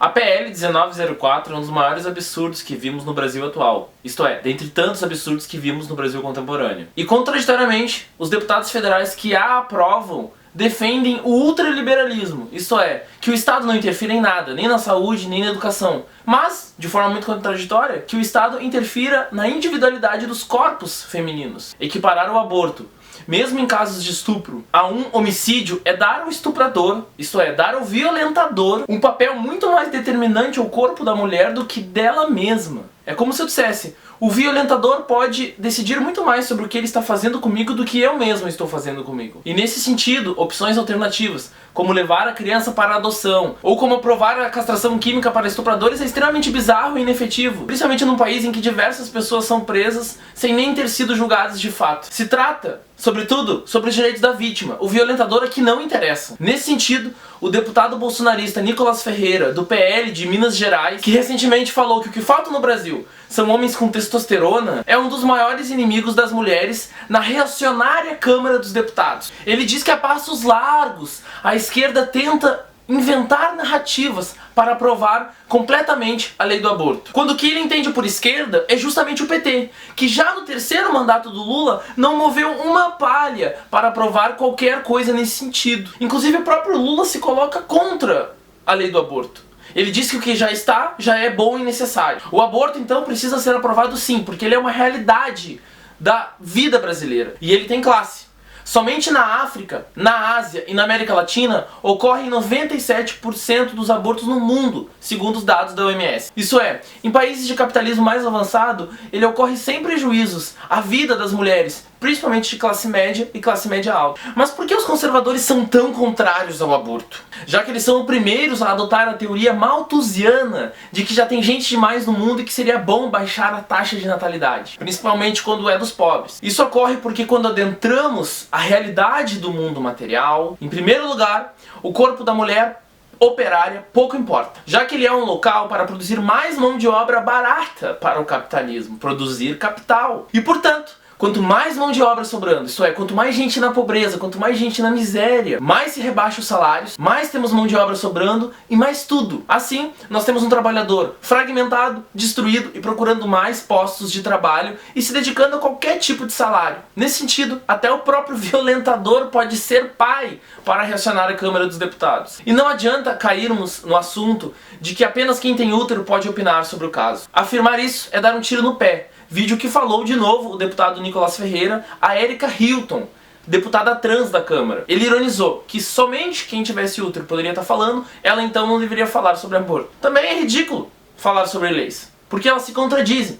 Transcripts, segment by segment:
A PL 1904 é um dos maiores absurdos que vimos no Brasil atual, isto é, dentre tantos absurdos que vimos no Brasil contemporâneo. E contraditoriamente, os deputados federais que a aprovam defendem o ultraliberalismo, isto é, que o Estado não interfira em nada, nem na saúde, nem na educação, mas, de forma muito contraditória, que o Estado interfira na individualidade dos corpos femininos. Equiparar o aborto, mesmo em casos de estupro, a um homicídio é dar ao estuprador, isto é, dar ao violentador, um papel muito mais determinante ao corpo da mulher do que dela mesma. É como se eu dissesse, o violentador pode decidir muito mais sobre o que ele está fazendo comigo do que eu mesmo estou fazendo comigo. E nesse sentido, opções alternativas, como levar a criança para a adoção, ou como aprovar a castração química para estupradores é extremamente bizarro e inefetivo, principalmente num país em que diversas pessoas são presas sem nem ter sido julgadas de fato. Se trata, sobretudo, sobre os direitos da vítima, o violentador é que não interessa. Nesse sentido, o deputado bolsonarista Nicolas Ferreira, do PL de Minas Gerais, que recentemente falou que o que falta no Brasil são homens com testosterona, é um dos maiores inimigos das mulheres na reacionária Câmara dos Deputados. Ele diz que a passos largos a esquerda tenta inventar narrativas para aprovar completamente a lei do aborto. Quando o que ele entende por esquerda é justamente o PT, que já no terceiro mandato do Lula não moveu uma palha para aprovar qualquer coisa nesse sentido. Inclusive o próprio Lula se coloca contra a lei do aborto. Ele diz que o que já está, já é bom e necessário. O aborto então precisa ser aprovado sim, porque ele é uma realidade da vida brasileira. E ele tem classe. Somente na África, na Ásia e na América Latina ocorrem 97% dos abortos no mundo, segundo os dados da OMS. Isso é, em países de capitalismo mais avançado, ele ocorre sem prejuízos à vida das mulheres, principalmente de classe média e classe média alta. Mas por que os conservadores são tão contrários ao aborto? Já que eles são os primeiros a adotar a teoria malthusiana de que já tem gente demais no mundo e que seria bom baixar a taxa de natalidade, principalmente quando é dos pobres. Isso ocorre porque quando adentramos a realidade do mundo material, em primeiro lugar, o corpo da mulher operária pouco importa, já que ele é um local para produzir mais mão de obra barata para o capitalismo, produzir capital. E portanto, quanto mais mão de obra sobrando, isto é, quanto mais gente na pobreza, quanto mais gente na miséria, mais se rebaixa os salários, mais temos mão de obra sobrando e mais tudo. Assim, nós temos um trabalhador fragmentado, destruído e procurando mais postos de trabalho e se dedicando a qualquer tipo de salário. Nesse sentido, até o próprio violentador pode ser pai para reacionar a Câmara dos Deputados. E não adianta cairmos no assunto de que apenas quem tem útero pode opinar sobre o caso. Afirmar isso é dar um tiro no pé. Vídeo que falou de novo o deputado Nicolas Ferreira, a Erika Hilton, deputada trans da Câmara. Ele ironizou que somente quem tivesse útero poderia estar falando, ela então não deveria falar sobre aborto. Também é ridículo falar sobre leis, porque elas se contradizem.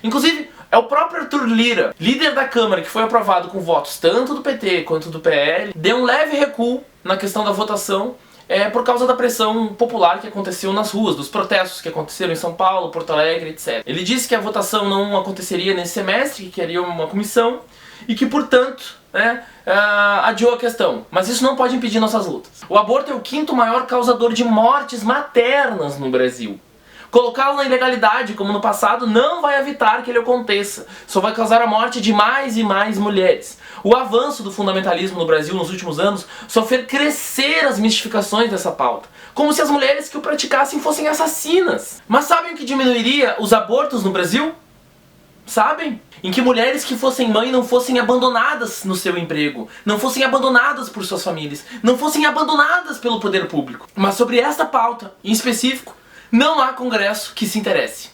Inclusive, é o próprio Arthur Lira, líder da Câmara, que foi aprovado com votos tanto do PT quanto do PL, deu um leve recuo na questão da votação, por causa da pressão popular que aconteceu nas ruas, dos protestos que aconteceram em São Paulo, Porto Alegre, etc. Ele disse que a votação não aconteceria nesse semestre, que queria uma comissão, e que, portanto, adiou a questão. Mas isso não pode impedir nossas lutas. O aborto é o quinto maior causador de mortes maternas no Brasil. Colocá-lo na ilegalidade, como no passado, não vai evitar que ele aconteça. Só vai causar a morte de mais e mais mulheres. O avanço do fundamentalismo no Brasil nos últimos anos só fez crescer as mistificações dessa pauta. Como se as mulheres que o praticassem fossem assassinas. Mas sabem o que diminuiria os abortos no Brasil? Sabem? Em que mulheres que fossem mãe não fossem abandonadas no seu emprego, não fossem abandonadas por suas famílias, não fossem abandonadas pelo poder público. Mas sobre esta pauta, em específico, não há congresso que se interesse.